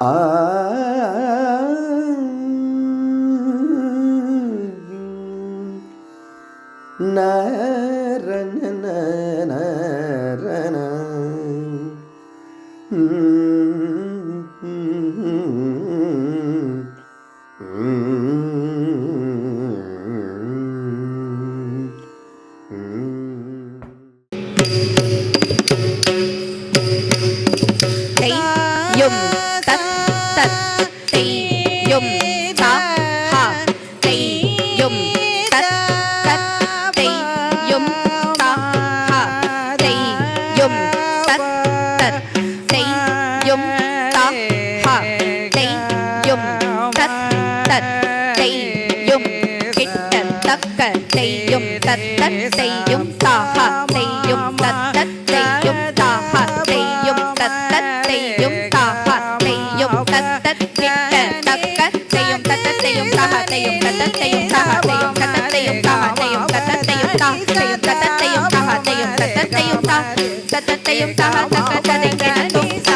ஆ நரன நரன யும் தத் தத் தை யும் தா ஹா தை யும் தத் தத் தை யும் தா ஹா தை யும் தத் தத் தை யும் தா ஹா தை யும் தத் தத் தை யும் கிட்ட தக்க தை யும் தத் தத் தை யும் தா ஹா தை யும் தத் தத் தை யும் தா ஹா தை யும் தத் தத் தை யும் தா ஹா தை யும் தத் தத் கிட்ட தக்க தை யும் தத் தத் தை யும் தா ஹா தை யும் தத் தத் தை யும் தா ஹா தை யும் தத் தத் தை யும் தா ஹா தை யும் தத் தத் தை யும் தா தை யும் தத் தத் தை யும் தா ஹா தை யும் தத் தத் தை யும் தா தத் தத் தை யும் தா ஹா தக்க தை கிட்ட